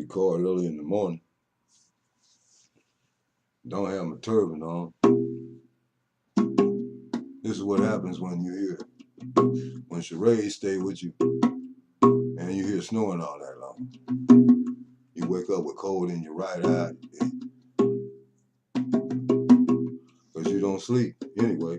record early in the morning. Don't have my turban on. This is what happens when you hear, when charades stay with you and you hear snoring all night long. You wake up with cold in your right eye because you don't sleep anyway.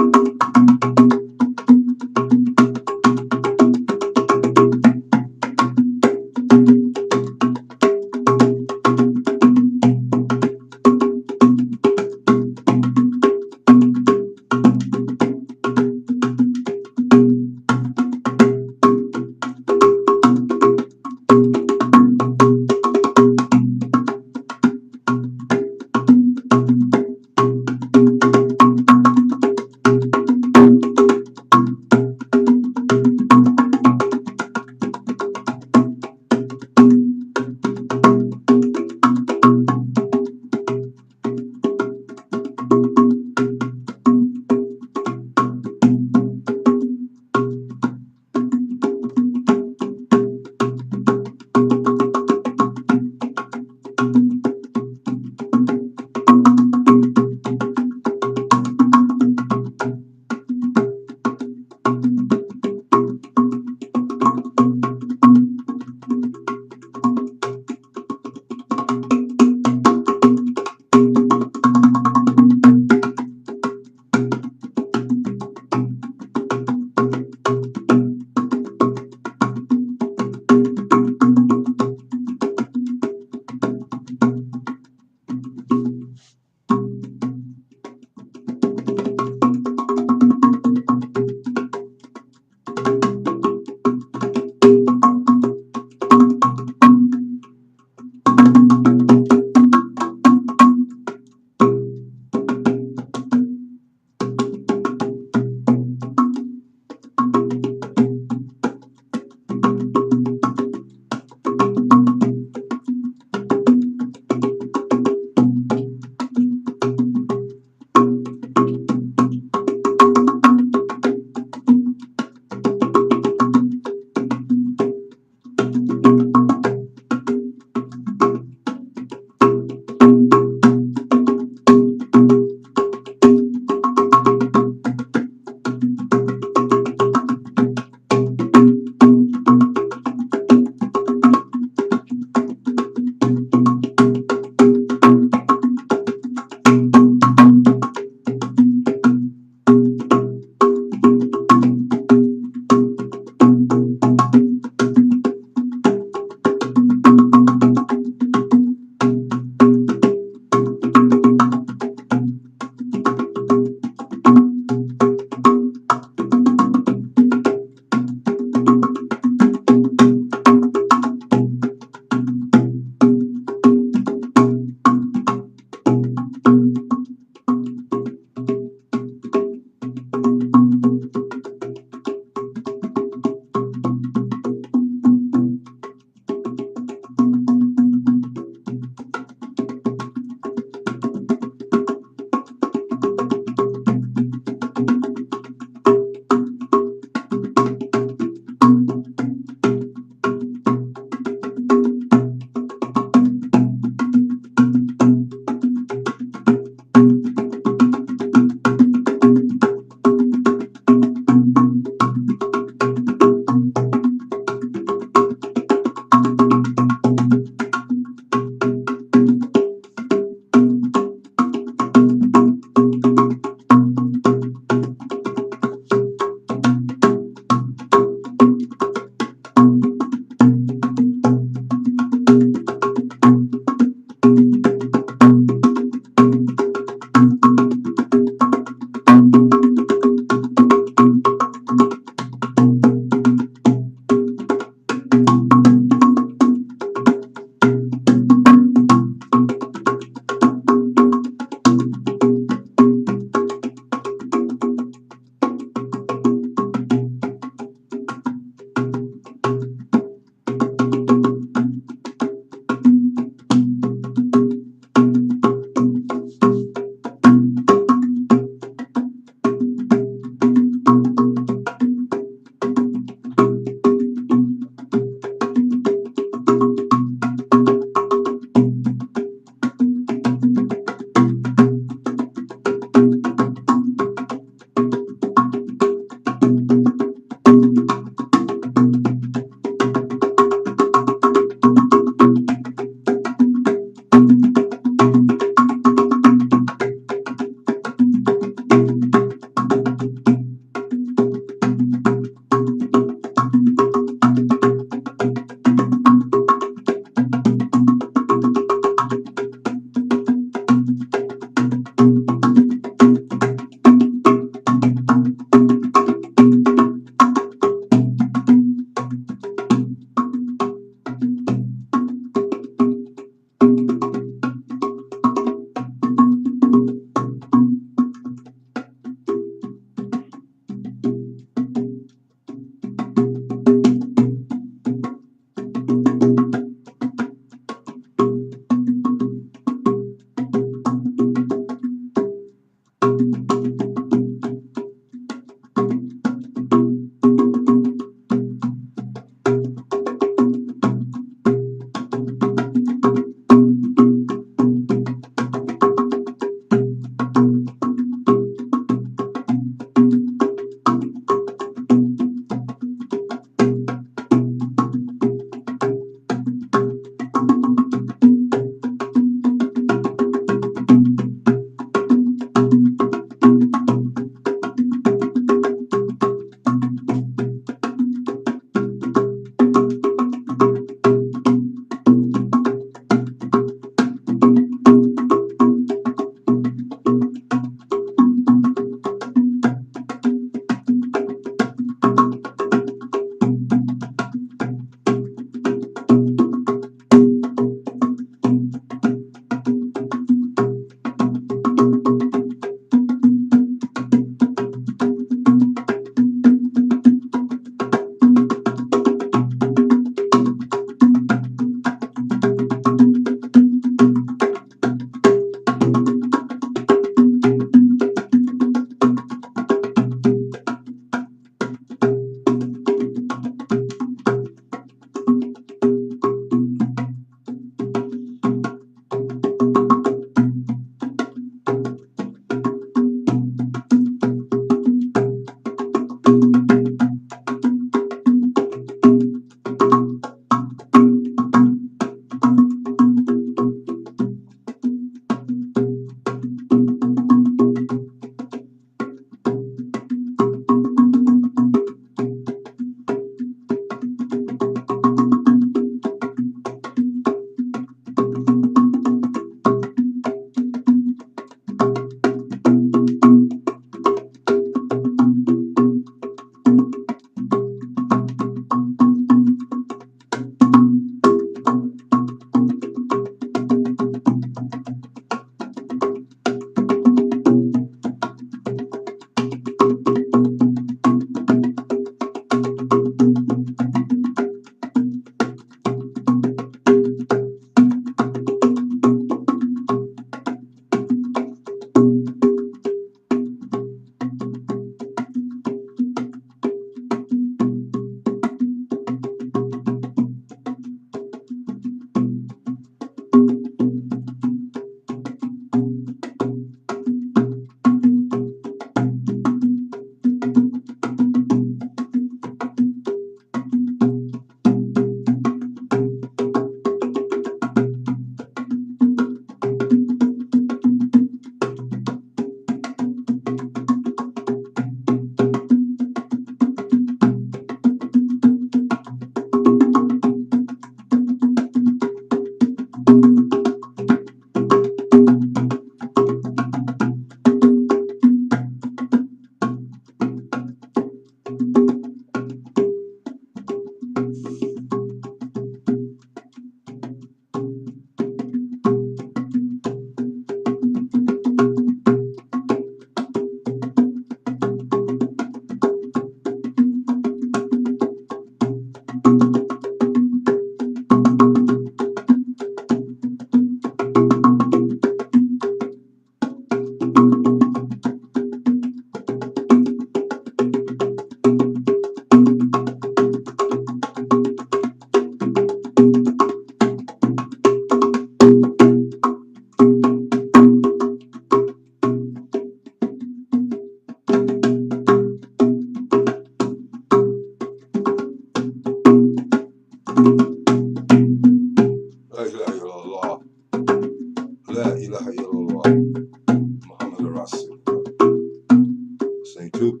too.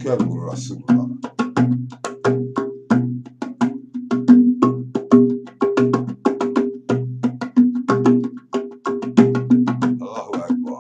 Kevin was our supervisor. Allahu Akbar.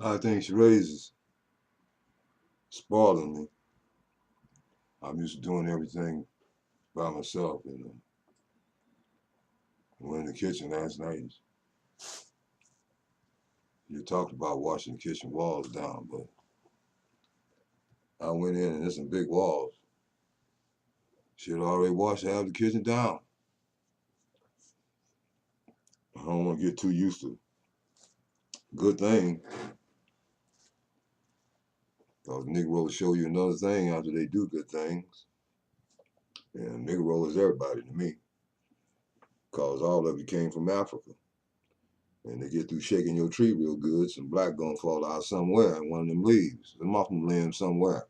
I think Sheree is spoiling me. I'm used to doing everything by myself, you know. We were in the kitchen last night. You talked about washing the kitchen walls down, but I went in and there's some big walls. She had already washed half the kitchen down. I don't want to get too used to it. Good thing, because Negro will show you another thing after they do good things. And Negro is everybody to me, because all of you came from Africa. And they get through shaking your tree real good, some black gonna fall out somewhere in one of them leaves. Some off them limbs somewhere.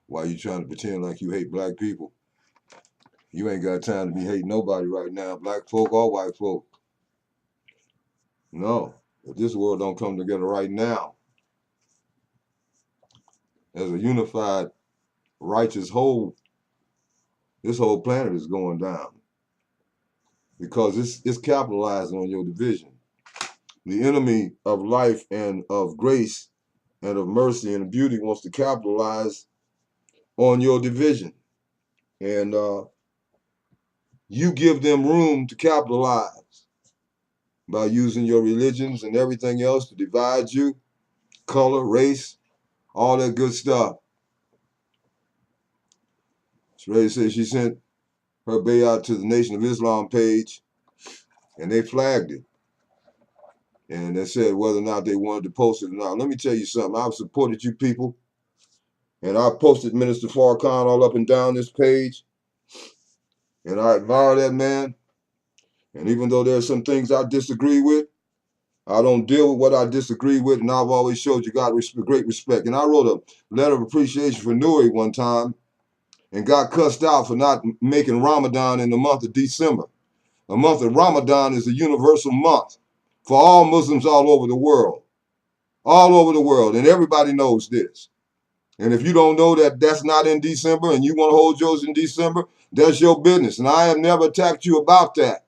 Why you trying to pretend like you hate black people? You ain't got time to be hating nobody right now, black folk or white folk. No, if this world don't come together right now as a unified, righteous whole, this whole planet is going down because it's capitalizing on your division. The enemy of life and of grace and of mercy and beauty wants to capitalize on your division. And you give them room to capitalize by using your religions and everything else to divide you, color, race, all that good stuff. Sheree said she sent her bayat to the Nation of Islam page, and they flagged it. And they said whether or not they wanted to post it or not. Let me tell you something. I've supported you people, and I posted Minister Farrakhan all up and down this page, and I admire that man. And even though there's some things I disagree with, I don't deal with what I disagree with, and I've always showed you God great respect. And I wrote a letter of appreciation for Nuri one time and got cussed out for not making Ramadan in the month of December. The month of Ramadan is a universal month for all Muslims all over the world. All over the world, and everybody knows this. And if you don't know that that's not in December and you want to hold yours in December, that's your business. And I have never attacked you about that.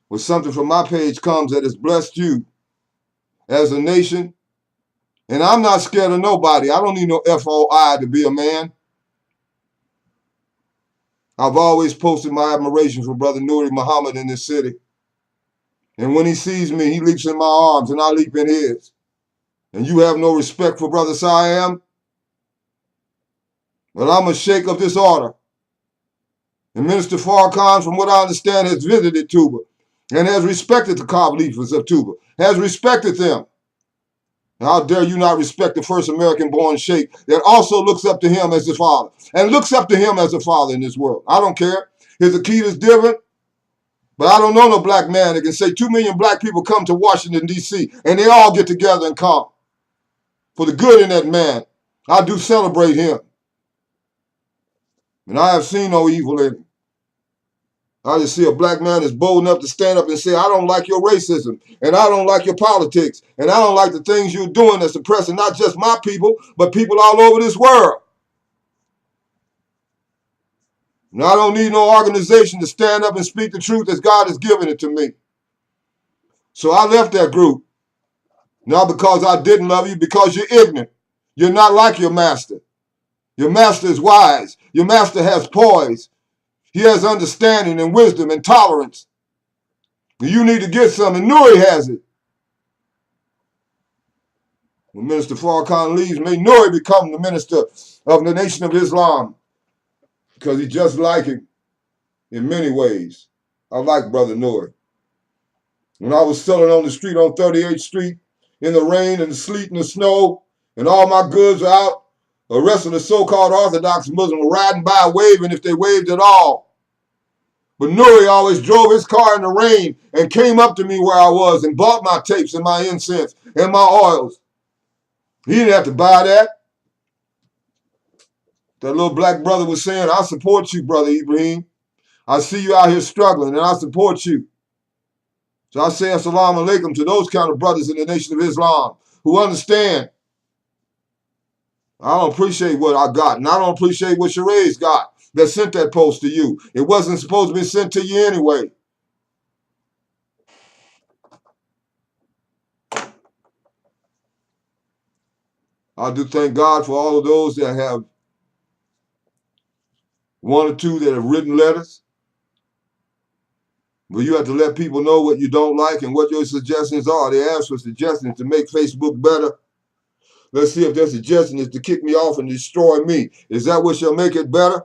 When something from my page comes that has blessed you as a nation, and I'm not scared of nobody. I don't need no FOI to be a man. I've always posted my admiration for Brother Nuri Muhammad in this city. And when he sees me, he leaps in my arms and I leap in his. And you have no respect for Brother SIAM? Well, I'm a sheikh of this order. And Minister Farrakhan, from what I understand, has visited Tuba and has respected the Khalifas of Tuba, has respected them. How dare you not respect the first American-born sheikh that also looks up to him as his father and looks up to him as a father in this world? I don't care. His akid is different, but I don't know no black man that can say 2 million black people come to Washington, D.C., and they all get together and come for the good in that man. I do celebrate him. And I have seen no evil in him. I just see a black man that's bold enough to stand up and say, I don't like your racism, and I don't like your politics, and I don't like the things you're doing that's oppressing not just my people, but people all over this world. And I don't need no organization to stand up and speak the truth as God has given it to me. So I left that group, not because I didn't love you, because you're ignorant. You're not like your master. Your master is wise. Your master has poise. He has understanding and wisdom and tolerance. You need to get some, and Nuri has it. When Minister Farrakhan leaves, may Nuri become the minister of the Nation of Islam, because he's just like him in many ways. I like Brother Nuri. When I was selling on the street on 38th Street, in the rain and the sleet and the snow, and all my goods were out, the rest of the so-called Orthodox Muslims were riding by waving if they waved at all. But Nuri always drove his car in the rain and came up to me where I was and bought my tapes and my incense and my oils. He didn't have to buy that. That little black brother was saying, I support you, Brother Ibrahim. I see you out here struggling, and I support you. So I say assalamu alaikum to those kind of brothers in the Nation of Islam who understand. I don't appreciate what I got, and I don't appreciate what Sheree's got that sent that post to you. It wasn't supposed to be sent to you anyway. I do thank God for all of those that have one or two that have written letters. But you have to let people know what you don't like and what your suggestions are. They ask for suggestions to make Facebook better. Let's see if their suggestion is to kick me off and destroy me. Is that what shall make it better?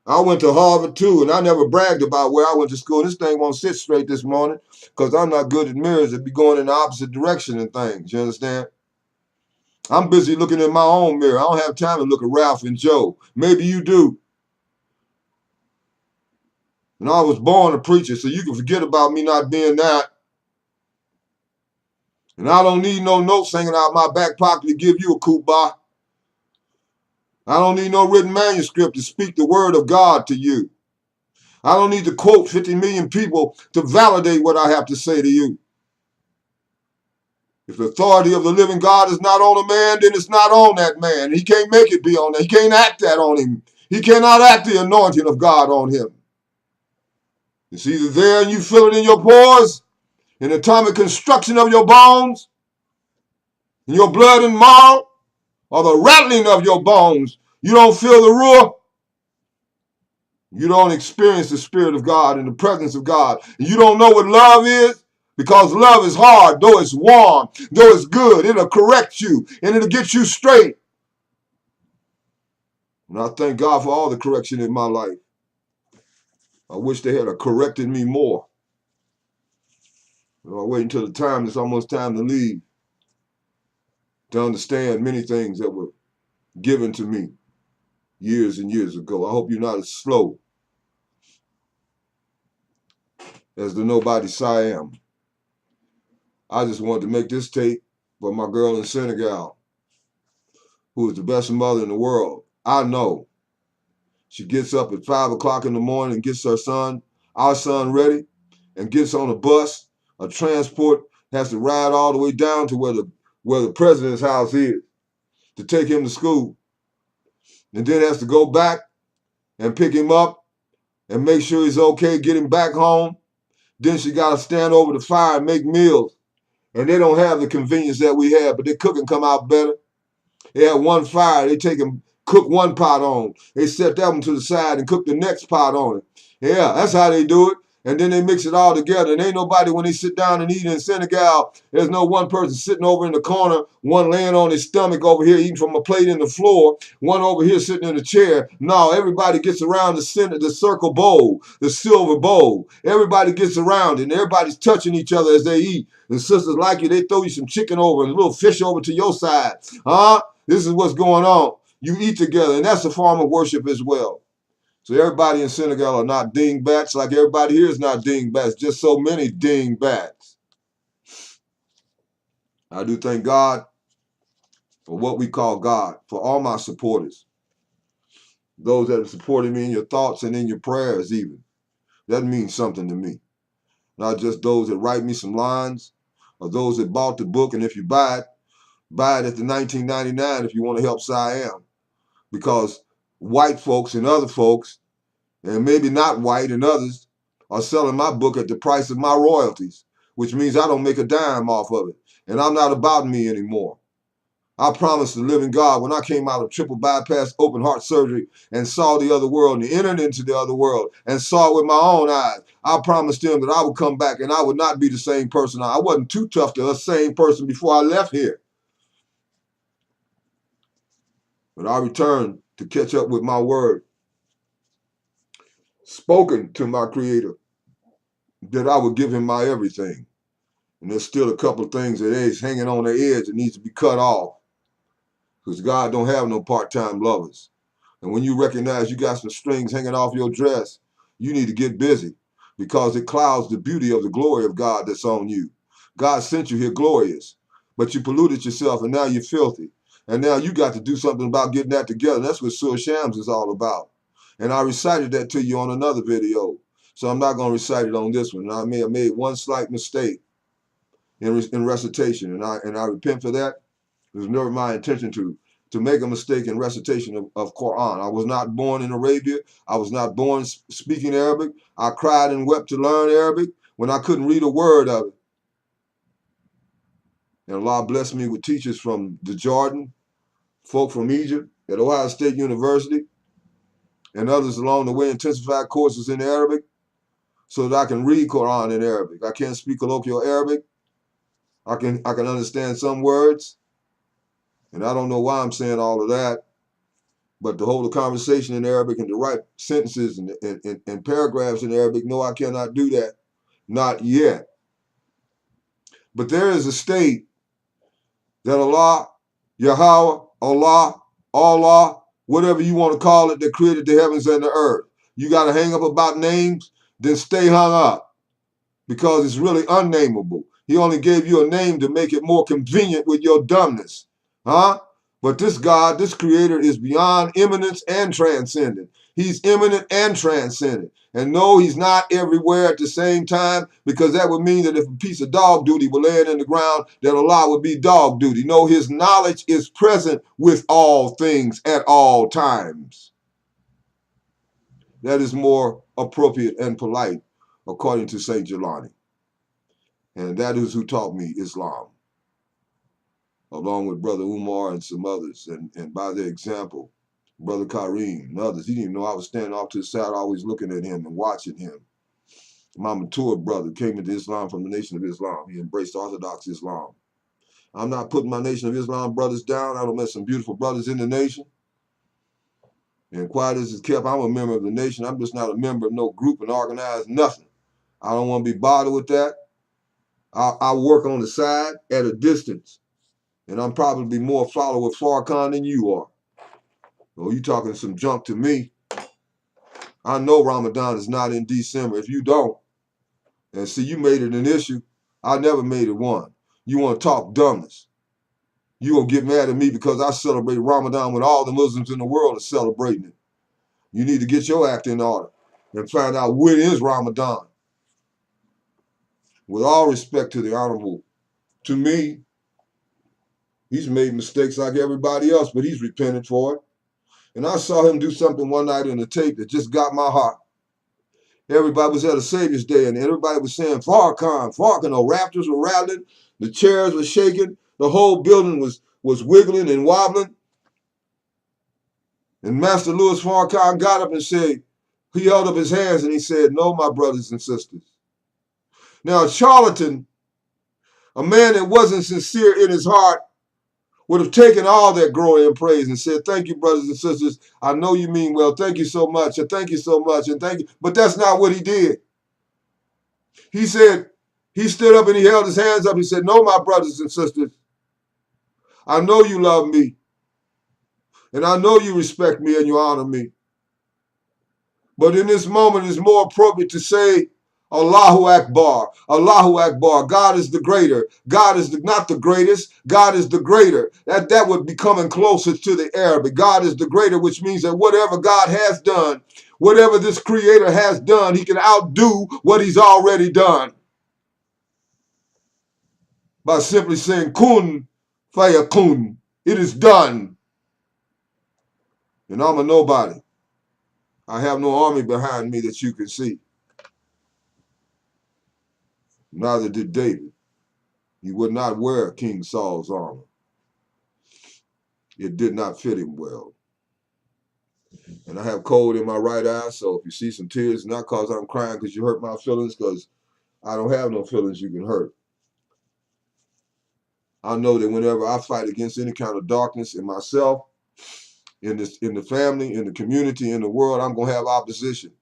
I went to Harvard too, and I never bragged about where I went to school. This thing won't sit straight this morning because I'm not good at mirrors that be going in the opposite direction and things. You understand? I'm busy looking in my own mirror. I don't have time to look at Ralph and Joe. Maybe you do. And I was born a preacher, so you can forget about me not being that. And I don't need no notes hanging out my back pocket to give you a kubbah. I don't need no written manuscript to speak the word of God to you. I don't need to quote 50 million people to validate what I have to say to you. If the authority of the living God is not on a man, then it's not on that man. He can't make it be on that. He can't act that on him. He cannot act the anointing of God on him. It's either there and you feel it in your pores, in the atomic construction of your bones, in your blood and marrow, or the rattling of your bones. You don't feel the ruah. You don't experience the Spirit of God and the presence of God. And you don't know what love is, because love is hard, though it's warm, though it's good. It'll correct you and it'll get you straight. And I thank God for all the correction in my life. I wish they had corrected me more. I wait until the time it's almost time to leave to understand many things that were given to me years and years ago. I hope you're not as slow as the nobody SIAM. I just wanted to make this tape for my girl in Senegal, who is the best mother in the world. I know. She gets up at 5 o'clock in the morning and gets her son, our son, ready, and gets on a bus. A transport has to ride all the way down to where the president's house is to take him to school. And then has to go back and pick him up and make sure he's okay, get him back home. Then she got to stand over the fire and make meals. And they don't have the convenience that we have, but they cook and come out better. They have one fire. They take him cook one pot on. They set that one to the side and cook the next pot on it. Yeah, that's how they do it. And then they mix it all together. And ain't nobody, when they sit down and eat in Senegal, there's no one person sitting over in the corner, one laying on his stomach over here eating from a plate in the floor, one over here sitting in a chair. No, everybody gets around the center, the circle bowl, the silver bowl. Everybody gets around it, and everybody's touching each other as they eat. And sisters like you, they throw you some chicken over and a little fish over to your side. Huh? This is what's going on. You eat together, and that's a form of worship as well. So everybody in Senegal are not dingbats, like everybody here is not dingbats, just so many dingbats. I do thank God for what we call God, for all my supporters, those that have supported me in your thoughts and in your prayers even. That means something to me. Not just those that write me some lines, or those that bought the book, and if you buy it at the $19.99 if you want to help SIAM. Because white folks and other folks, and maybe not white and others, are selling my book at the price of my royalties, which means I don't make a dime off of it. And I'm not about me anymore. I promised the living God when I came out of triple bypass open heart surgery and saw the other world and entered into the other world and saw it with my own eyes. I promised him that I would come back and I would not be the same person. I wasn't too tough to the same person before I left here. But I returned to catch up with my word, spoken to my Creator, that I would give him my everything. And there's still a couple of things that is hanging on the edge that needs to be cut off. Because God don't have no part-time lovers. And when you recognize you got some strings hanging off your dress, you need to get busy, because it clouds the beauty of the glory of God that's on you. God sent you here glorious, but you polluted yourself and now you're filthy. And now you got to do something about getting that together. That's what SIAM is all about. And I recited that to you on another video. So I'm not going to recite it on this one. I may have made one slight mistake in recitation, and I repent for that. It was never my intention to make a mistake in recitation of Quran. I was not born in Arabia. I was not born speaking Arabic. I cried and wept to learn Arabic when I couldn't read a word of it. And Allah blessed me with teachers from the Jordan, folk from Egypt, at Ohio State University, and others along the way intensified courses in Arabic so that I can read Quran in Arabic. I can't speak colloquial Arabic. I can understand some words. And I don't know why I'm saying all of that, but to hold a conversation in Arabic and to write sentences and paragraphs in Arabic, no, I cannot do that. Not yet. But there is a state that Allah, Yahweh, Allah, whatever you want to call it, that created the heavens and the earth. You got to hang up about names, then stay hung up, because it's really unnameable. He only gave you a name to make it more convenient with your dumbness. Huh? But this God, this Creator, is beyond immanence and transcendent. He's immanent and transcendent. And no, he's not everywhere at the same time, because that would mean that if a piece of dog duty were laying in the ground, that Allah would be dog duty. No, his knowledge is present with all things at all times. That is more appropriate and polite, according to Saint Jelani. And that is who taught me Islam, along with Brother Umar and some others. And by their example, Brother Kareem and others. He didn't even know I was standing off to the side, always looking at him and watching him. My mature brother came into Islam from the Nation of Islam. He embraced Orthodox Islam. I'm not putting my Nation of Islam brothers down. I don't met some beautiful brothers in the nation. And quiet as it's kept, I'm a member of the nation. I'm just not a member of no group and organized nothing. I don't want to be bothered with that. I work on the side at a distance. And I'm probably more a follower of Farrakhan than you are. Oh, you talking some junk to me. I know Ramadan is not in December. If you don't, and see, you made it an issue. I never made it one. You want to talk dumbness. You gonna get mad at me because I celebrate Ramadan when all the Muslims in the world are celebrating it. You need to get your act in order and find out when is Ramadan. With all respect to the Honorable, to me, he's made mistakes like everybody else, but he's repented for it. And I saw him do something one night in a tape that just got my heart. Everybody was at a Savior's Day, and everybody was saying, Farrakhan, Farrakhan. The rafters were rattling, the chairs were shaking, the whole building was wiggling and wobbling. And I saw him do something one night in a tape that just got my heart. Everybody was at a Savior's Day, and everybody was saying, Farrakhan, Farrakhan. The rafters were rattling, the chairs were shaking, the whole building was wiggling and wobbling. The whole building was wiggling and wobbling. And Master Louis Farrakhan got up and said, he held up his hands and he said, no, my brothers and sisters. Now, a charlatan, a man that wasn't sincere in his heart, would have taken all that glory and praise and said, thank you, brothers and sisters. I know you mean well. Thank you so much. And thank you so much. And thank you. But that's not what he did. He said, he stood up and he held his hands up. He said, no, my brothers and sisters, I know you love me. And I know you respect me and you honor me. But in this moment, it's more appropriate to say, Allahu Akbar, Allahu Akbar. God is the greater. God is not the greatest. God is the greater. That would be coming closer to the Arabic. God is the greater, which means that whatever God has done, whatever this creator has done, he can outdo what he's already done. By simply saying, kun fayakun. It is done. And I'm a nobody. I have no army behind me that you can see. Neither did David. He would not wear King Saul's armor. It did not fit him well. And I have cold in my right eye, so if you see some tears, not because I'm crying because you hurt my feelings, because I don't have no feelings you can hurt. I know that whenever I fight against any kind of darkness in myself, in the family, in the community, in the world, I'm going to have opposition.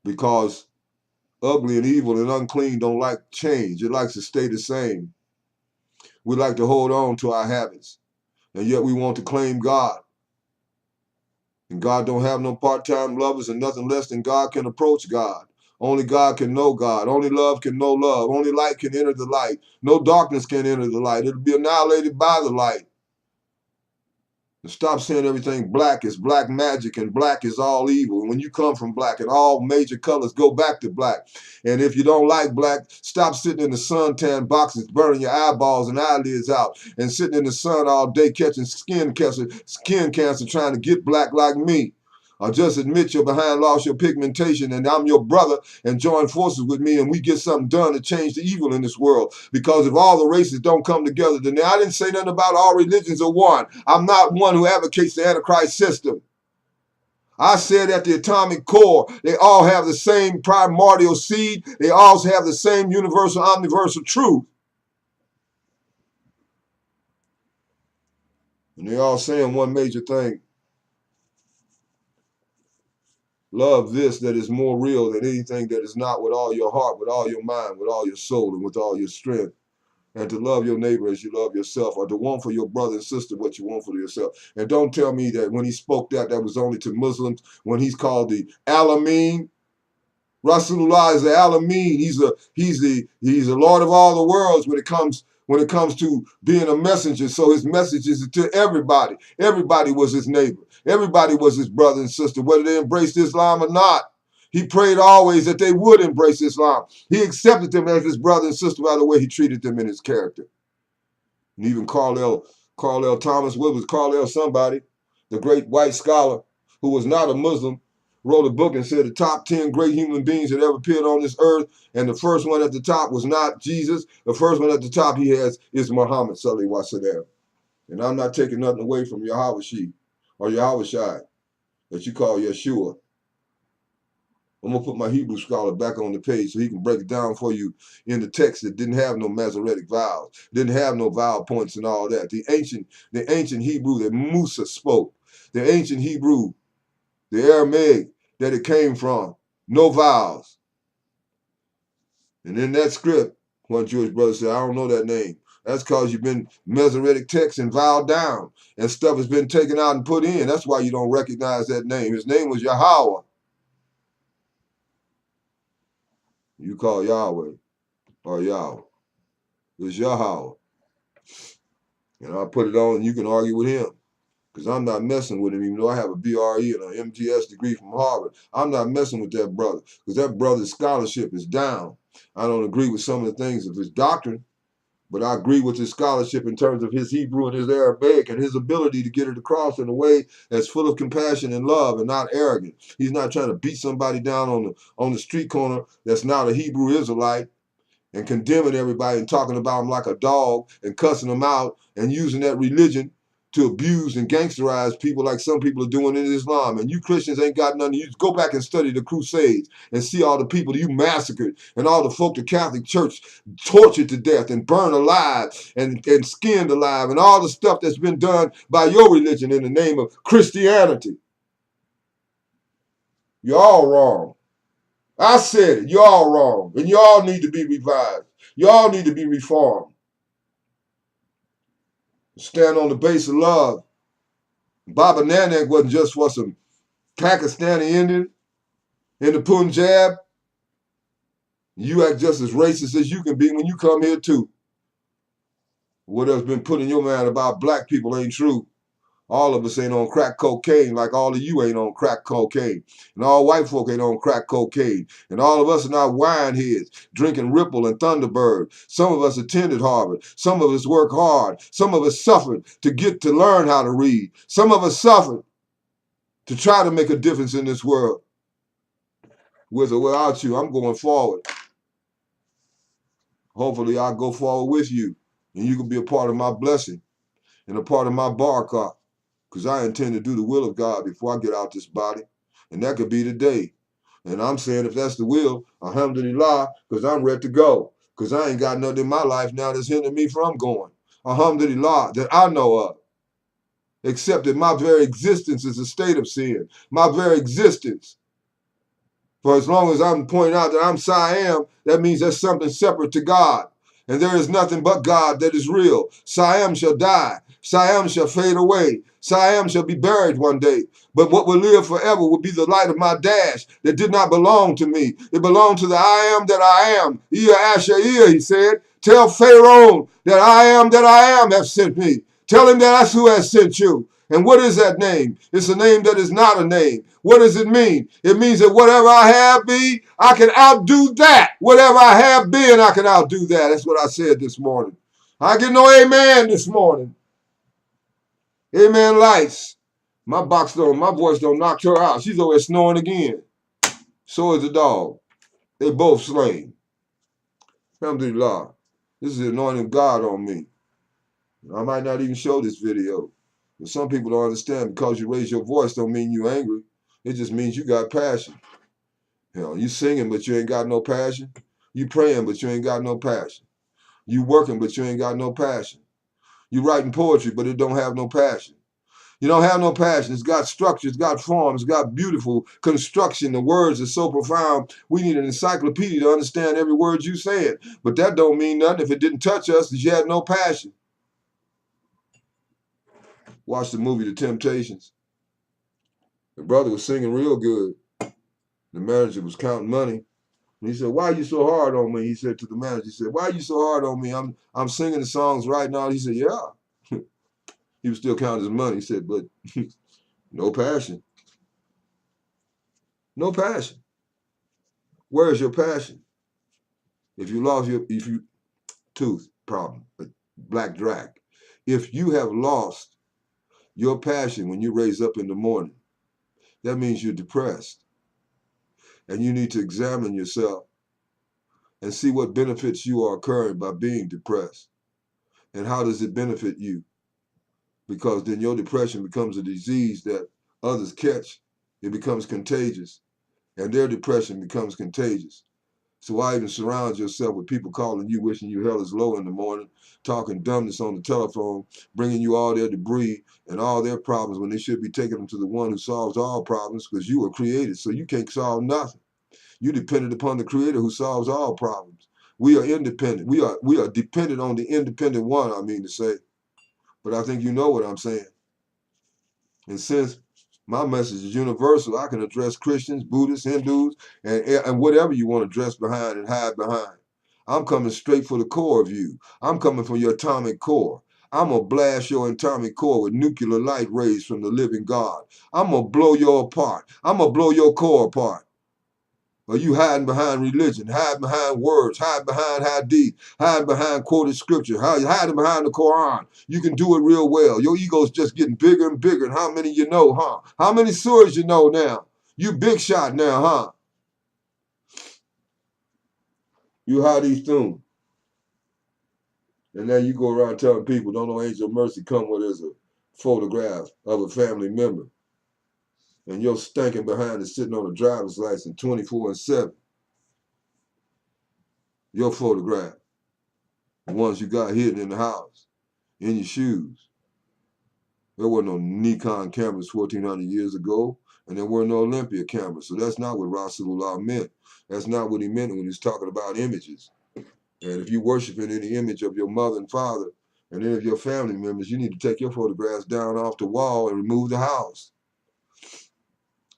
Because ugly and evil and unclean don't like change. It likes to stay the same. We like to hold on to our habits. And yet we want to claim God. And God don't have no part-time lovers and nothing less than God can approach God. Only God can know God. Only love can know love. Only light can enter the light. No darkness can enter the light. It'll be annihilated by the light. And stop saying everything black is black magic and black is all evil. When you come from black and all major colors go back to black. And if you don't like black, stop sitting in the suntan boxes, burning your eyeballs and eyelids out and sitting in the sun all day catching skin cancer, trying to get black like me. Or just admit you're behind, lost your pigmentation, and I'm your brother, and join forces with me, and we get something done to change the evil in this world. Because if all the races don't come together, then I didn't say nothing about all religions are one. I'm not one who advocates the Antichrist system. I said at the atomic core, they all have the same primordial seed. They all have the same universal, omniversal truth. And they all saying one major thing. Love this that is more real than anything that is not, with all your heart, with all your mind, with all your soul, and with all your strength. And to love your neighbor as you love yourself, or to want for your brother and sister what you want for yourself. And don't tell me that when he spoke that was only to Muslims, when he's called the Alameen. Rasulullah is the Alameen. He's the Lord of all the worlds when it comes to being a messenger. So his message is to everybody. Everybody was his neighbor. Everybody was his brother and sister, whether they embraced Islam or not. He prayed always that they would embrace Islam. He accepted them as his brother and sister by the way he treated them in his character. And even Carl L. Thomas, what was Carl L. somebody, the great white scholar who was not a Muslim, wrote a book and said the top 10 great human beings that ever appeared on this earth, and the first one at the top was not Jesus. The first one at the top he has is Muhammad sallallahu alaihi wasallam. And I'm not taking nothing away from Yahweh Shai or Yahweh Shai that you call Yeshua. I'm going to put my Hebrew scholar back on the page so he can break it down for you in the text that didn't have no Masoretic vowels, didn't have no vowel points and all that. The ancient Hebrew that Musa spoke, the ancient Hebrew, the Aramaic that it came from, no vowels. And in that script, one Jewish brother said, I don't know that name. That's because you've been Masoretic text and vowed down, and stuff has been taken out and put in. That's why you don't recognize that name. His name was Yahweh. You call Yahweh or Yahweh. It's Yahweh. And I put it on and you can argue with him. Because I'm not messing with him, even though I have a BRE and an MTS degree from Harvard. I'm not messing with that brother. Because that brother's scholarship is down. I don't agree with some of the things of his doctrine, but I agree with his scholarship in terms of his Hebrew and his Aramaic and his ability to get it across in a way that's full of compassion and love and not arrogant. He's not trying to beat somebody down on the street corner that's not a Hebrew Israelite and condemning everybody and talking about them like a dog and cussing them out and using that religion to abuse and gangsterize people like some people are doing in Islam. And you Christians ain't got nothing. You go back and study the Crusades and see all the people you massacred and all the folk the Catholic Church tortured to death and burned alive and skinned alive and all the stuff that's been done by your religion in the name of Christianity. You're all wrong. I said it. You're all wrong. And you all need to be revived. You all need to be reformed. Stand on the base of love. Baba Nanak wasn't just for some Pakistani Indian in the Punjab. You act just as racist as you can be when you come here too. What has been put in your mind about black people ain't true. All of us ain't on crack cocaine like all of you ain't on crack cocaine. And all white folk ain't on crack cocaine. And all of us are not wine heads, drinking Ripple and Thunderbird. Some of us attended Harvard. Some of us work hard. Some of us suffered to learn how to read. Some of us suffered to try to make a difference in this world. With or without you, I'm going forward. Hopefully I'll go forward with you. And you can be a part of my blessing and a part of my barakah. Because I intend to do the will of God before I get out this body. And that could be today. And I'm saying if that's the will, alhamdulillah, because I'm ready to go. Because I ain't got nothing in my life now that's hindering me from going. Alhamdulillah, that I know of. Except that my very existence is a state of sin. My very existence. For as long as I'm pointing out that I'm SIAM, that means there's something separate to God. And there is nothing but God that is real. SIAM shall die. SIAM shall fade away. SIAM shall be buried one day. But what will live forever will be the light of my dash that did not belong to me. It belonged to the I am that I am. Ia Asher, he said. Tell Pharaoh that I am have sent me. Tell him that that's who has sent you. And what is that name? It's a name that is not a name. What does it mean? It means that whatever I have be, I can outdo that. Whatever I have been, I can outdo that. That's what I said this morning. I get no amen this morning. Amen lights. My voice don't knock her out. She's always snoring again. So is the dog. They both slain. Alhamdulillah. This is the anointing of God on me. I might not even show this video. But some people don't understand because you raise your voice don't mean you angry. It just means you got passion. You know, you singing, but you ain't got no passion. You praying, but you ain't got no passion. You working, but you ain't got no passion. You writing poetry, but it don't have no passion. You don't have no passion. It's got structure, it's got form, it's got beautiful construction. The words are so profound. We need an encyclopedia to understand every word you said. But that don't mean nothing if it didn't touch us because you had no passion. Watch the movie The Temptations. The brother was singing real good. The manager was counting money. And he said, "Why are you so hard on me?" He said to the manager, he said, "Why are you so hard on me? I'm singing the songs right now." He said, "Yeah." He was still counting his money. He said, "But no passion. No passion. Where is your passion? If you tooth problem, a black drag. If you have lost your passion when you raise up in the morning, that means you're depressed. And you need to examine yourself and see what benefits you are occurring by being depressed. And how does it benefit you? Because then your depression becomes a disease that others catch. It becomes contagious. And their depression becomes contagious. So why even surround yourself with people calling you, wishing you hell is low in the morning, talking dumbness on the telephone, bringing you all their debris and all their problems when they should be taking them to the one who solves all problems because you were created, so you can't solve nothing. You depended upon the Creator who solves all problems. We are independent. We are dependent on the independent one, I mean to say. But I think you know what I'm saying. And since my message is universal, I can address Christians, Buddhists, Hindus, and whatever you want to dress behind and hide behind. I'm coming straight for the core of you. I'm coming for your atomic core. I'm going to blast your atomic core with nuclear light rays from the living God. I'm going to blow you apart. I'm going to blow your core apart. Or you hiding behind religion, hiding behind words, hiding behind hadith, hiding behind quoted scripture, hiding behind the Quran. You can do it real well. Your ego's just getting bigger and bigger. And how many you know, huh? How many surahs you know now? You big shot now, huh? You hadith thum. And now you go around telling people, don't no angel of mercy come with as a photograph of a family member, and your stinking behind is sitting on a driver's license 24/7. Your photograph, the ones you got hidden in the house, in your shoes. There were no Nikon cameras 1,400 years ago, and there were no Olympia cameras. So that's not what Rasulullah meant. That's not what he meant when he was talking about images. And if you're worshiping any image of your mother and father and any of your family members, you need to take your photographs down off the wall and remove the house.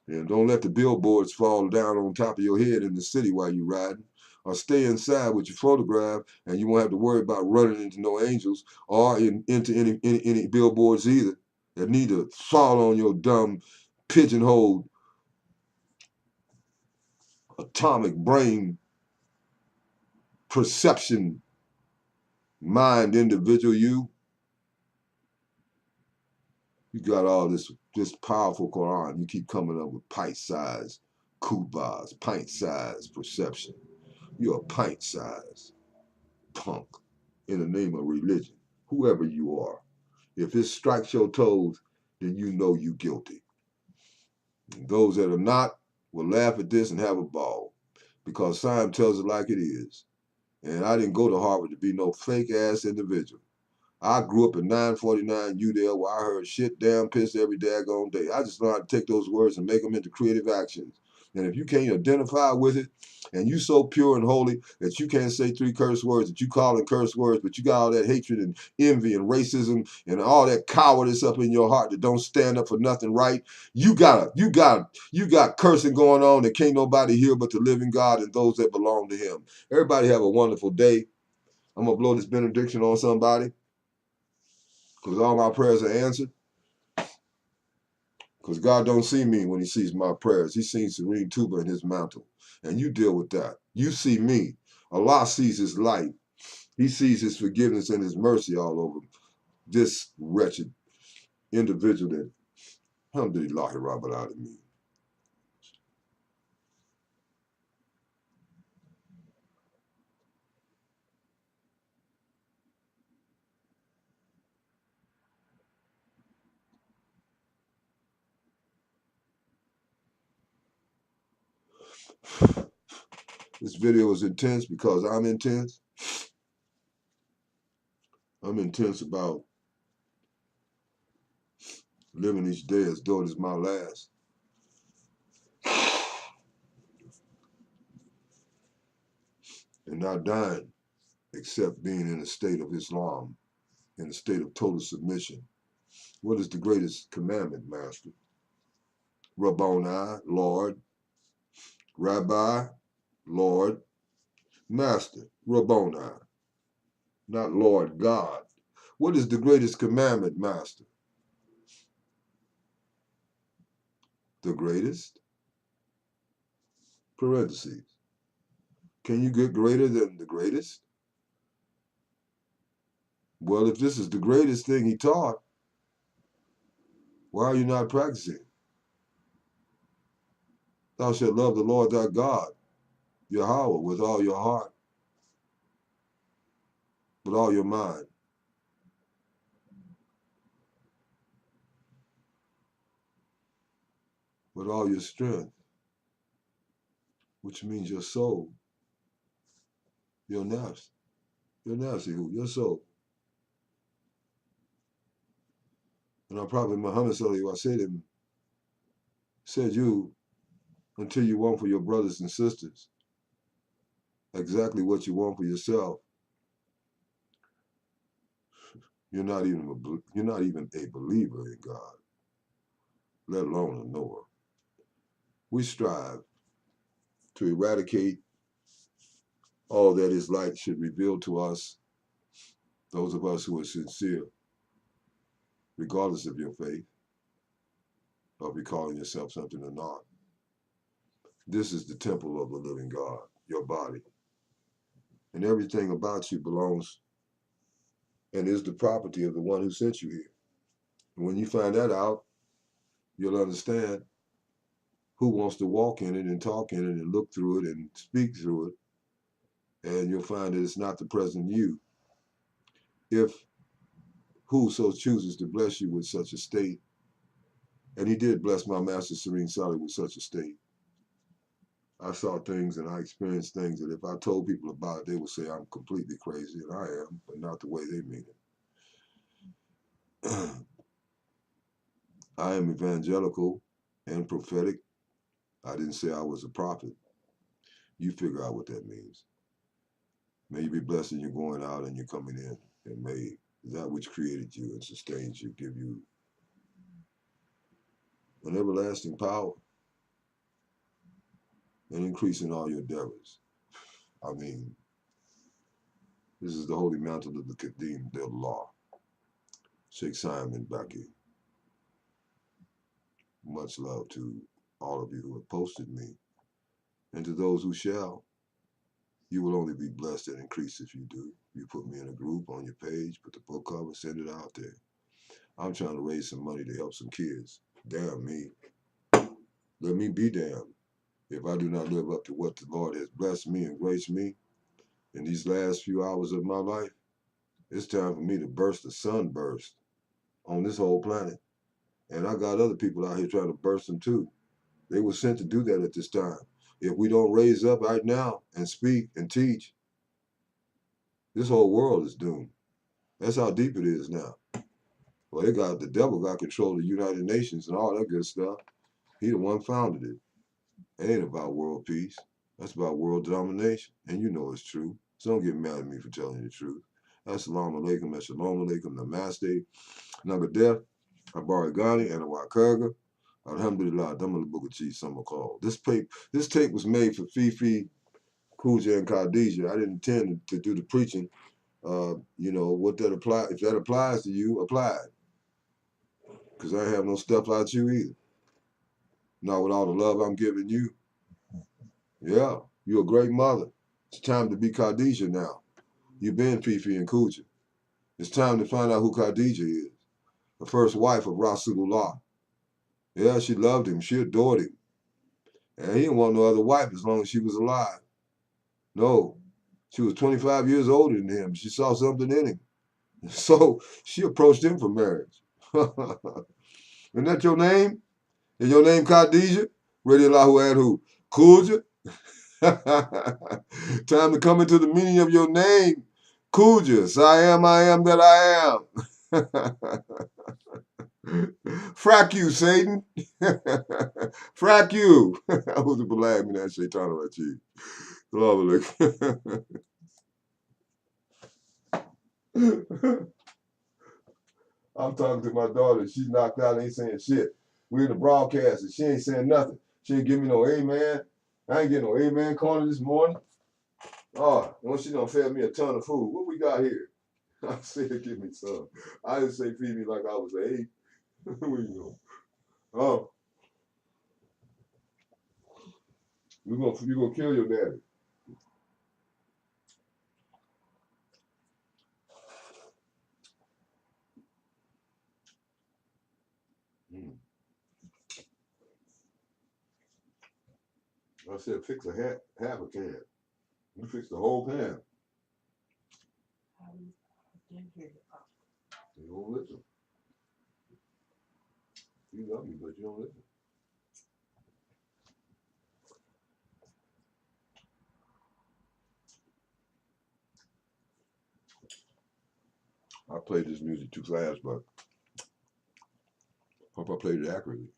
And don't let the billboards fall down on top of your head in the city while you're riding. Or stay inside with your photograph, and you won't have to worry about running into no angels or into any billboards either that need to fall on your dumb, pigeonholed, atomic brain perception mind individual you. You got all this powerful Quran. You keep coming up with pint-sized kubas, pint-sized perception. You're a pint-sized punk in the name of religion, whoever you are. If it strikes your toes, then you know you guilty. And those that are not will laugh at this and have a ball, because SIAM tells it like it is. And I didn't go to Harvard to be no fake-ass individual. I grew up in 949 Udale where I heard shit, damn, piss every daggone day. I just know how to take those words and make them into creative actions. And if you can't identify with it, and you so pure and holy that you can't say 3 curse words that you call it curse words, but you got all that hatred and envy and racism and all that cowardice up in your heart that don't stand up for nothing right, you got cursing going on that can't nobody hear but the living God and those that belong to him. Everybody have a wonderful day. I'm going to blow this benediction on somebody, because all my prayers are answered. Because God don't see me when he sees my prayers. He sees Serene Tuba in his mantle. And you deal with that. You see me. Allah sees his light. He sees his forgiveness and his mercy all over this wretched individual that, alhamdulillah, Rabbil Alameen. This video is intense because I'm intense. I'm intense about living each day as though it is my last. And not dying except being in a state of Islam, in a state of total submission. What is the greatest commandment, Master? Rabboni, Lord. Rabbi, Lord. Master, Rabboni, not Lord God. What is the greatest commandment, Master? The greatest? Parentheses. Can you get greater than the greatest? Well, if this is the greatest thing he taught, why are you not practicing? Thou shalt love the Lord thy God, Yahweh, with all your heart, with all your mind, with all your strength, which means your soul, your nafs, your soul. And our Prophet Muhammad sallallahu alaihi wasallam said you, until you want for your brothers and sisters exactly what you want for yourself, you're not even a believer in God, let alone a knower. We strive to eradicate all that his light should reveal to us, those of us who are sincere, regardless of your faith, or if you're calling yourself something or not. This is the temple of the living God, your body. And everything about you belongs and is the property of the one who sent you here. And when you find that out, you'll understand who wants to walk in it and talk in it and look through it and speak through it. And you'll find that it's not the present you. If whoso chooses to bless you with such a state. And he did bless my master Serene Sally with such a state. I saw things and I experienced things that if I told people about it, they would say I'm completely crazy, and I am, but not the way they mean it. I am evangelical and prophetic. I didn't say I was a prophet. You figure out what that means. May you be blessed in your going out and you're coming in, and may that which created you and sustains you give you an everlasting power and increase in all your endeavors. I mean, this is the holy mantle of the Kadim del Law. Sheikh SIAM and Baki. Much love to all of you who have posted me. And to those who shall, you will only be blessed and increased if you do. You put me in a group on your page, put the book cover, send it out there. I'm trying to raise some money to help some kids. Damn me. Let me be damned if I do not live up to what the Lord has blessed me and graced me in these last few hours of my life. It's time for me to burst the sunburst on this whole planet. And I got other people out here trying to burst them too. They were sent to do that at this time. If we don't raise up right now and speak and teach, this whole world is doomed. That's how deep it is now. Well, the devil got control of the United Nations and all that good stuff. He the one founded it. It ain't about world peace. That's about world domination. And you know it's true. So don't get mad at me for telling you the truth. Assalamu alaikum, assalamu alaikum, namaste, nagadef, abarigani, and awakarga. Alhamdulillah, Damal Bugachi, some call. This tape was made for Fifi, Khadijah, and Khadijah. I didn't intend to do the preaching. You know, what that apply, if that applies to you, apply it. Because I have no stuff out you either. Not with all the love I'm giving you. Yeah, you're a great mother. It's time to be Khadijah now. You've been Fifi and Khadijah. It's time to find out who Khadijah is. The first wife of Rasulullah. Yeah, she loved him. She adored him. And he didn't want no other wife as long as she was alive. No, she was 25 years older than him. She saw something in him. So she approached him for marriage. Isn't that your name? Is your name Khadijah? Radiallahu anhu. Khadijah? Time to come into the meaning of your name. Khadijah. SIAM, I am that I am. Frack you, Satan. Frack you. Who's the belag me that shaitan rajim? I'm talking to my daughter. She's knocked out and ain't saying shit. We're in the broadcast and she ain't saying nothing. She ain't give me no amen. I ain't getting no amen corner this morning. Oh, once she done fed me a ton of food. What we got here? I said, give me some. I didn't say feed me like I was 8. Where you go? Oh, you gonna kill your daddy. I said, fix half a can. You fix the whole pan. You don't listen. You love me, but you don't listen. I played this music too fast, but hope I played it accurately.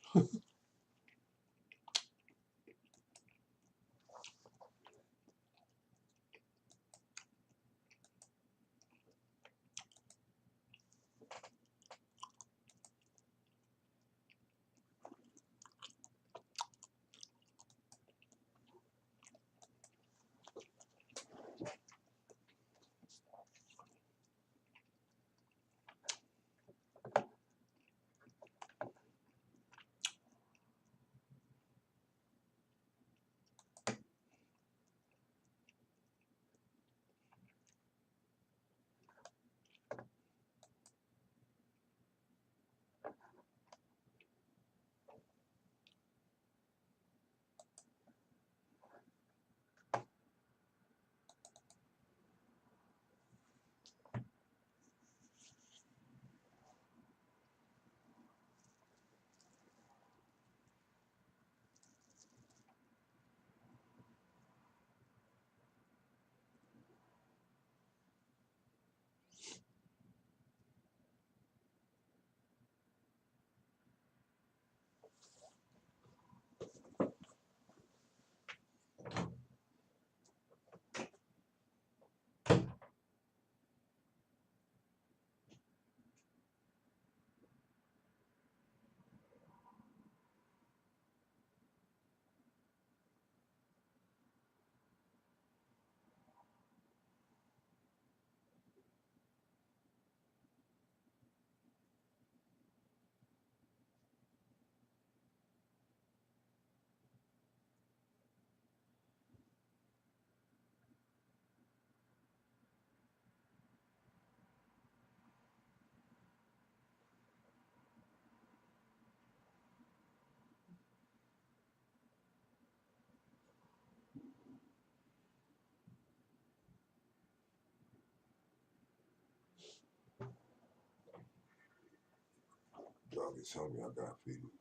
dog is hungry. I gotta feed him.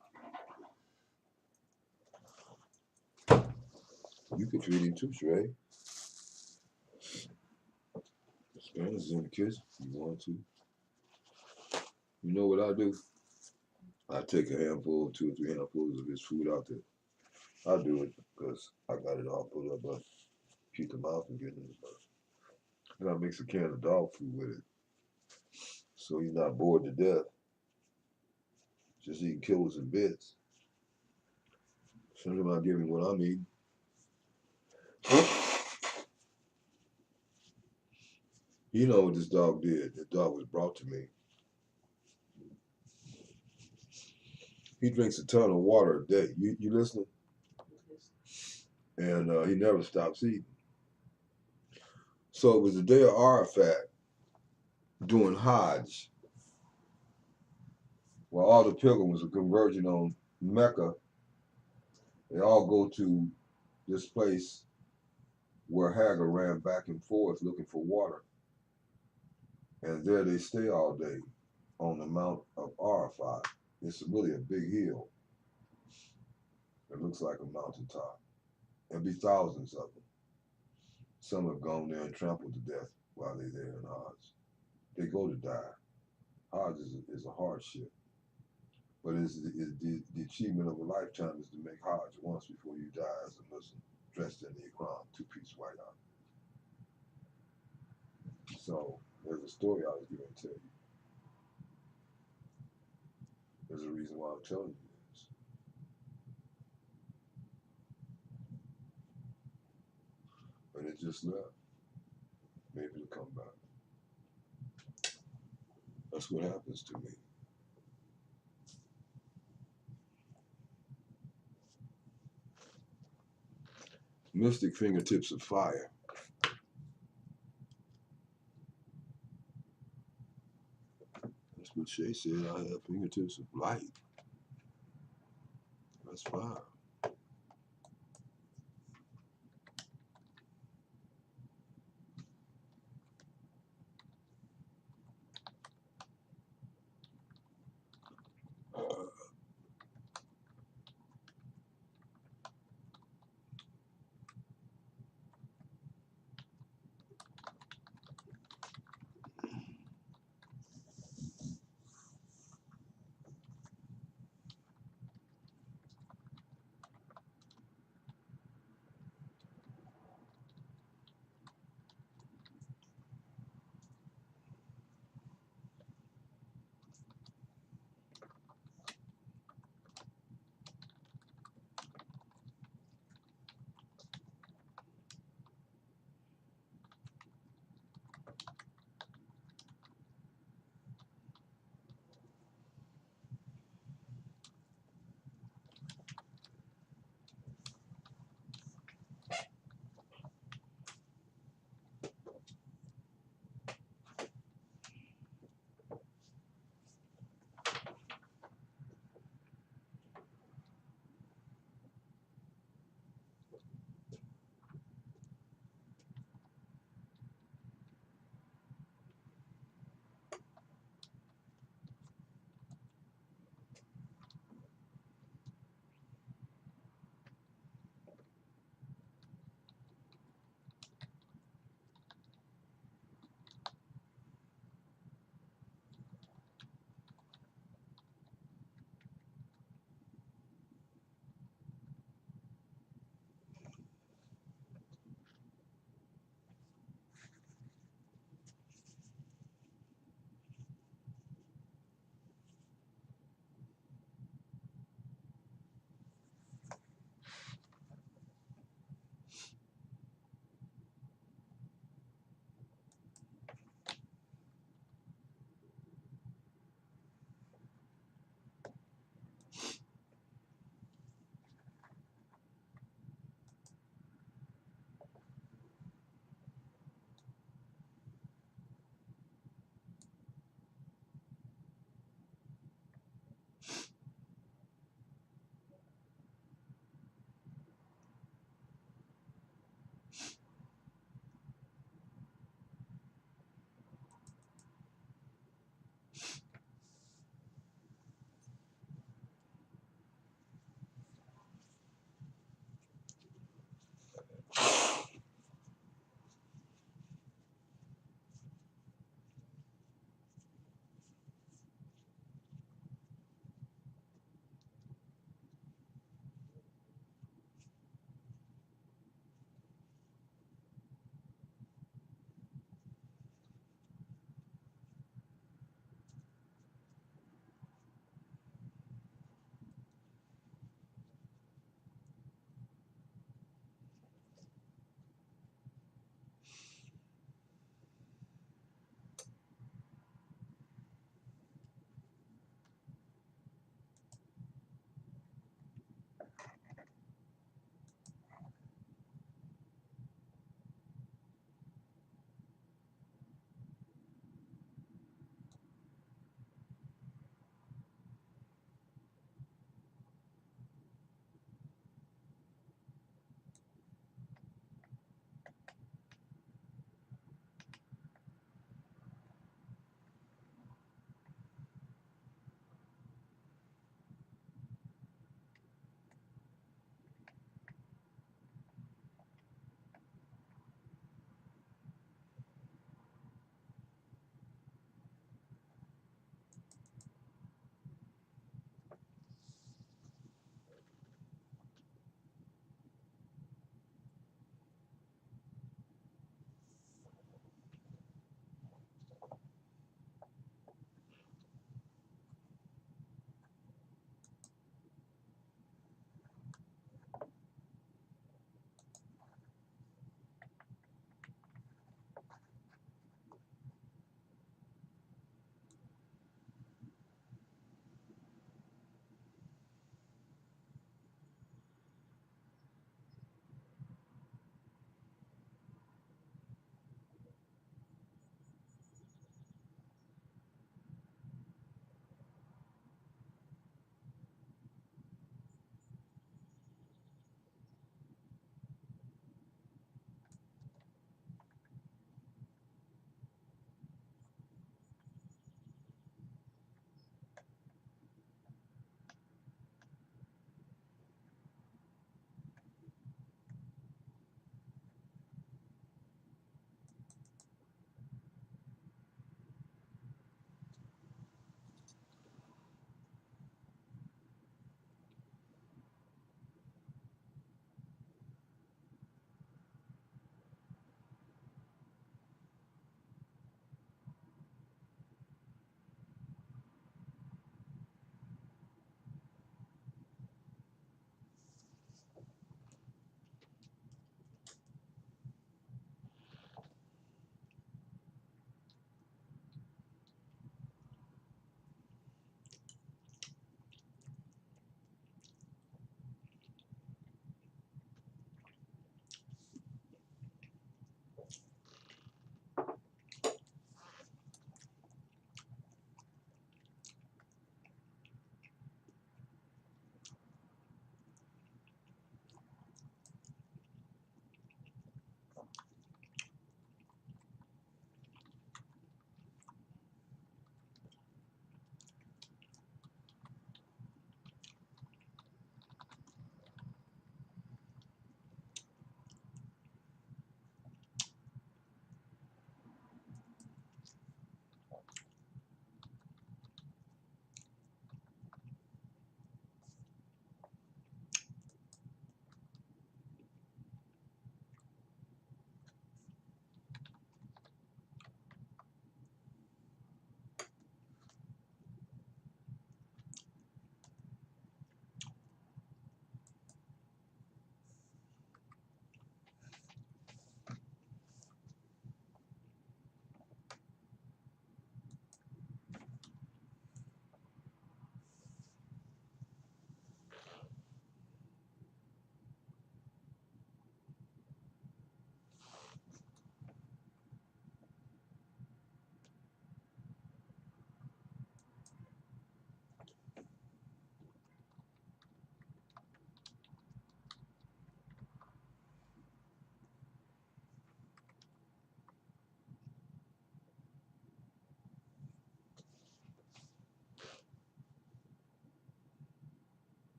You can feed him too, Sheree. Spanish is in the kitchen. You want to? You know what I do? I take a handful, 2 or 3 handfuls of his food out there. I do it because I got it all put up, but keep the mouth from getting it. And I mix a can of dog food with it, so he's not bored to death, just eating kibbles and bits. Sometimes I give him what I'm eating. You know what this dog did? The dog was brought to me. He drinks a ton of water a day. You listening? And he never stops eating. So it was the day of Arafat doing Hajj, while all the pilgrims are converging on Mecca. They all go to this place where Hagar ran back and forth looking for water. And there they stay all day on the Mount of Arafat. It's really a big hill. It looks like a mountaintop. There'll be thousands of them. Some have gone there and trampled to death while they're there in Hajj. They go to die. Hajj is a hardship. But it's the achievement of a lifetime is to make Hajj once before you die as a Muslim, dressed in the Ikram, 2-piece white out. So there's a story I was going to tell you. There's a reason why I'm telling you this. And it just left. Maybe it'll come back. That's what happens to me. Mystic fingertips of fire. That's what Shay said. I have fingertips of light. That's fire.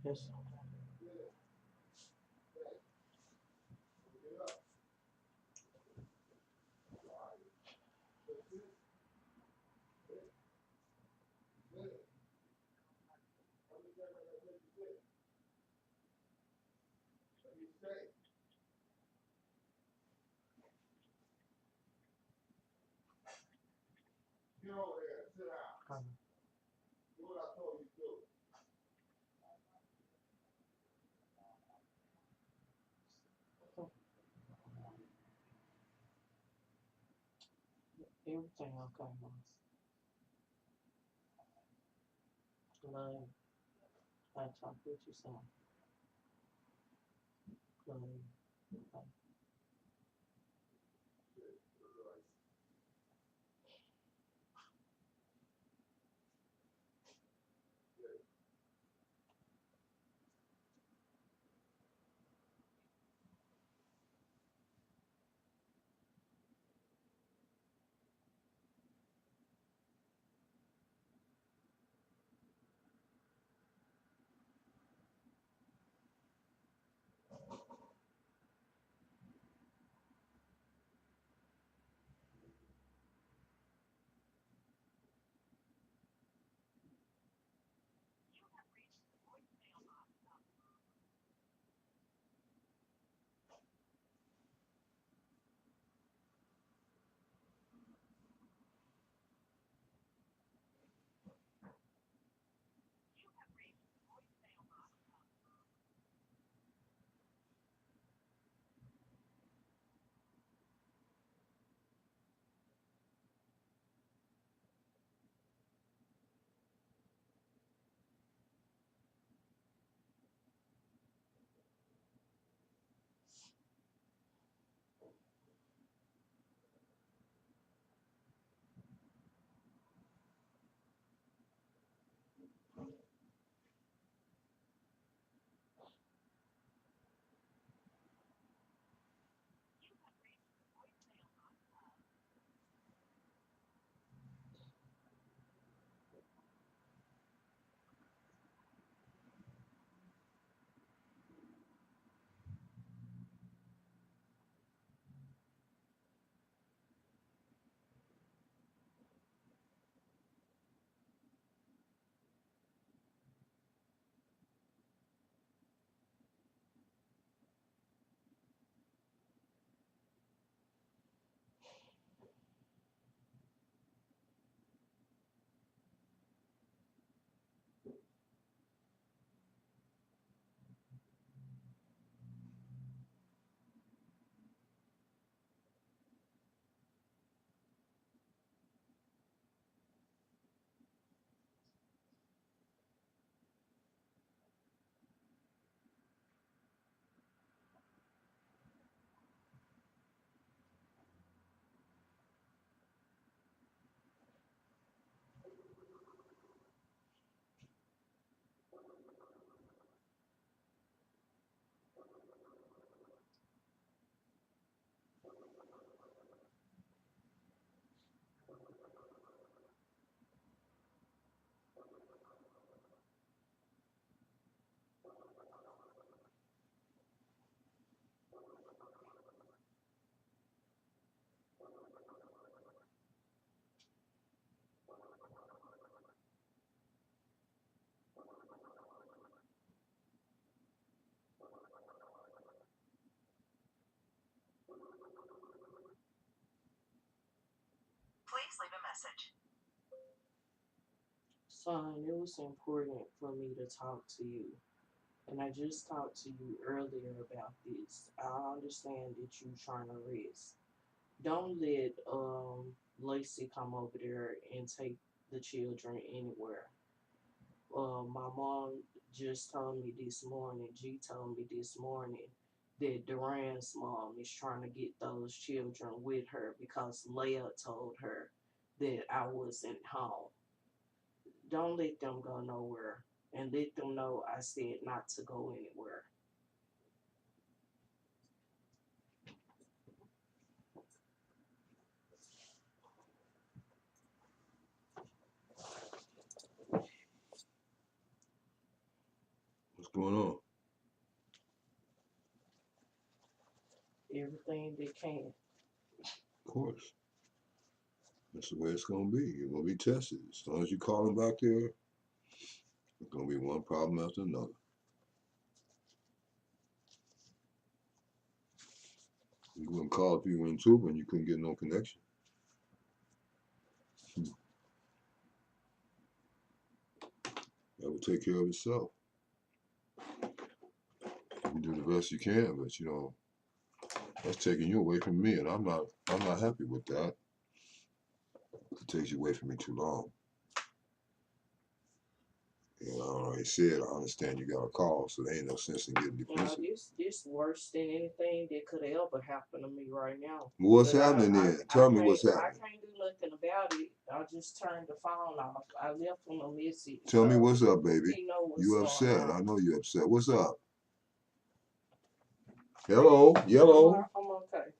Yes. Everything okay, man. Love, I talk with you some. Love, okay. Please leave a message. Son, it was important for me to talk to you. And I just talked to you earlier about this. I understand that you're trying to rest. Don't let Lacey come over there and take the children anywhere. My mom just told me this morning, G told me this morning that Duran's mom is trying to get those children with her because Leah told her that I wasn't home. Don't let them go nowhere and let them know I said not to go anywhere. going on? Everything they can. Of course. That's the way it's going to be. You're going to be tested. As long as you call them back there, it's going to be one problem after another. You wouldn't call if you were in Tuba and you couldn't get no connection. That would take care of itself. You do the best you can, but you know, that's taking you away from me, and I'm not happy with that. It takes you away from me too long. And I already said, I understand you got a call, so there ain't no sense in getting defensive. This worse than anything that could ever happen to me right now. What's happening then? Tell me what's happening. I can't do nothing about it. I just turned the phone off. I left him a message. Tell me what's up, baby. He know what's You upset. on. I know you upset. What's up? Hello? Yellow? I'm okay.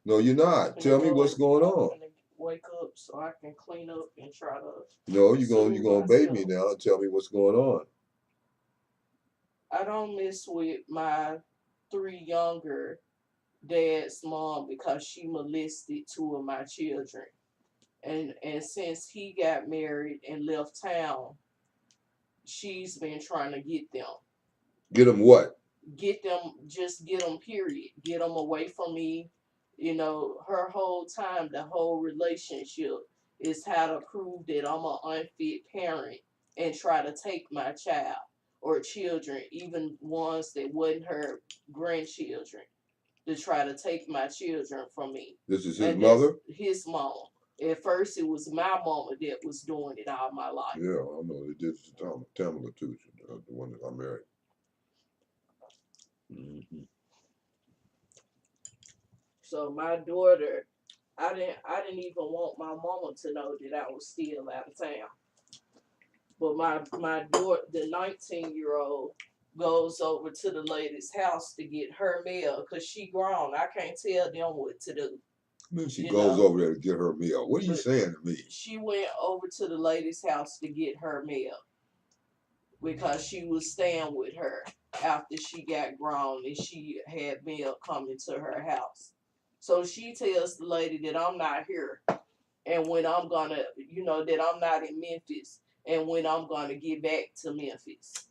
No, you're not. Tell me what's going on. I'm gonna wake up so I can clean up and try to. No, you're gonna bait me now and tell me what's going on. I don't mess with my 3 younger dad's mom because she molested 2 of my children. And since he got married and left town, she's been trying to get them. Get them what? Get them, period. Get them away from me. You know, her whole time, the whole relationship is how to prove that I'm an unfit parent and try to take my child or children, even ones that wasn't her grandchildren, to try to take my children from me. This is his mother? His mom. At first, it was my mama that was doing it all my life. Yeah, I know. They did it to Tamala too, the one that I married. Mm-hmm. So my daughter, I didn't even want my mama to know that I was still out of town. But my daughter, the 19-year-old, goes over to the lady's house to get her mail because she grown. I can't tell them what to do. Then she goes over there to get her mail. What are you saying to me? She went over to the lady's house to get her mail because she was staying with her after she got grown and she had mail coming to her house. So she tells the lady that I'm not here and when I'm gonna, that I'm not in Memphis and when I'm gonna get back to Memphis.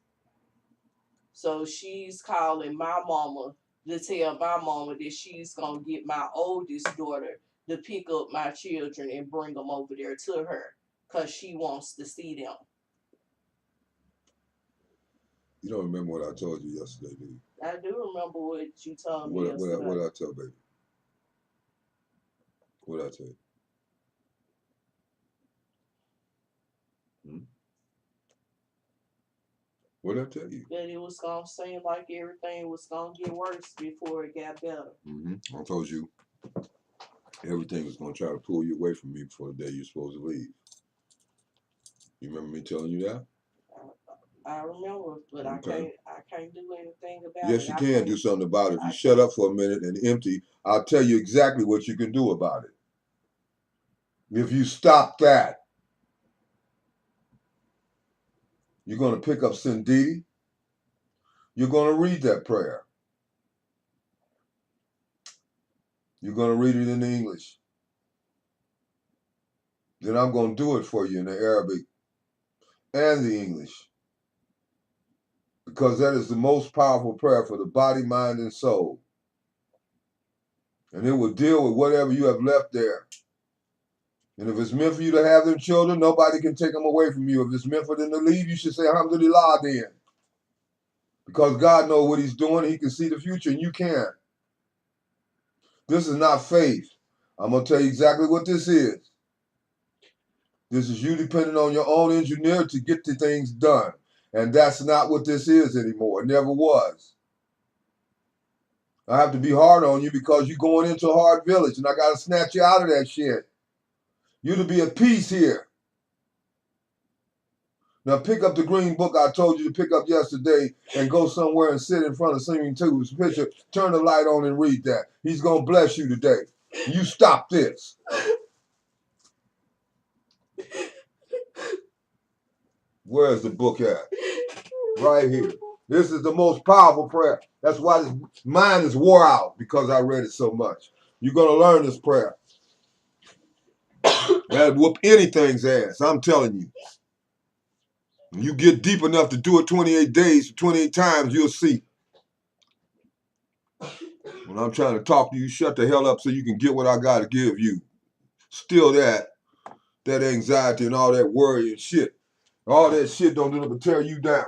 So she's calling my mama to tell my mama that she's gonna get my oldest daughter to pick up my children and bring them over there to her because she wants to see them. You don't remember what I told you yesterday, do you? I do remember what you told me yesterday. What did I tell baby? What did I tell you? What did I tell you? That it was going to seem like everything was going to get worse before it got better. I told you everything was going to try to pull you away from me before the day you're supposed to leave. You remember me telling you that? I remember, but okay. I can't do anything about it. Yes, you can do something about it. If you shut up for a minute and empty, I'll tell you exactly what you can do about it. If you stop that, you're going to pick up Sinditi. You're going to read that prayer. You're going to read it in English. Then I'm going to do it for you in the Arabic and the English. Because that is the most powerful prayer for the body, mind, and soul. And it will deal with whatever you have left there. And if it's meant for you to have them children, nobody can take them away from you. If it's meant for them to leave, you should say, Alhamdulillah then. Because God knows what he's doing. He can see the future, and you can't. This is not faith. I'm going to tell you exactly what this is. This is you depending on your own ingenuity to get the things done. And that's not what this is anymore. It never was. I have to be hard on you because you're going into a hard village, and I got to snatch you out of that shit. You to be at peace here. Now pick up the green book I told you to pick up yesterday and go somewhere and sit in front of Singing Tube's picture. Turn the light on and read that. He's going to bless you today. You stop this. Where's the book at? Right here. This is the most powerful prayer. That's why this mind is wore out, because I read it so much. You're going to learn this prayer. That'll whoop anything's ass, I'm telling you. When you get deep enough to do it 28 days, 28 times, you'll see. When I'm trying to talk to you, shut the hell up so you can get what I got to give you. Still that anxiety and all that worry and shit. All that shit don't do nothing but tear you down.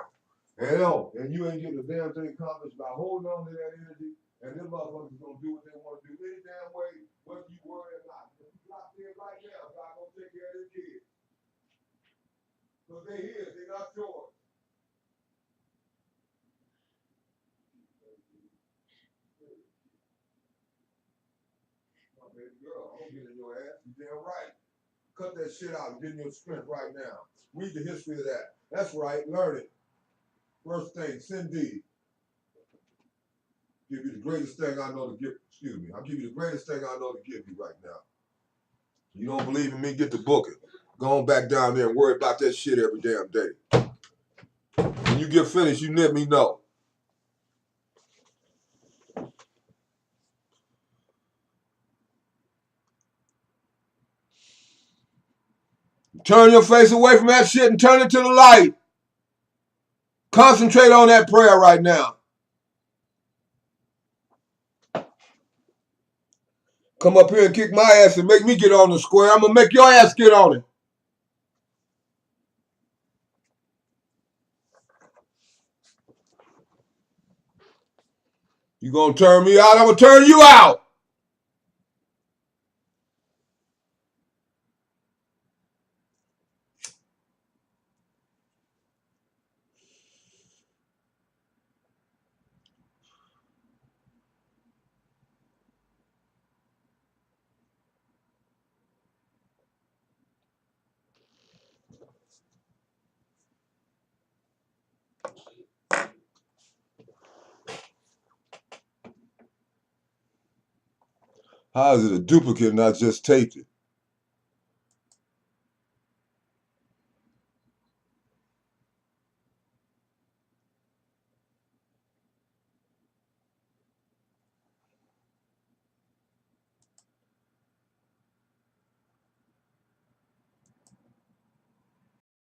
And you ain't getting a damn thing accomplished by holding on to that energy, and them motherfuckers gonna do what they want to do any damn way, whether you worry or not. If you drop dead right now, God gonna take care of their kids. Because they his, they not yours. My baby girl, I'm getting your ass. You damn right. Cut that shit out and get your strength right now. Read the history of that. That's right, learn it. First thing, Cindy. Give you the greatest thing I know to give. Excuse me. I'll give you the greatest thing I know to give you right now. You don't believe in me? Get the booking. Go on back down there and worry about that shit every damn day. When you get finished, you let me know. Turn your face away from that shit and turn it to the light. Concentrate on that prayer right now. Come up here and kick my ass and make me get on the square. I'm going to make your ass get on it. You going to turn me out? I'm going to turn you out. How is it a duplicate and I just taped it?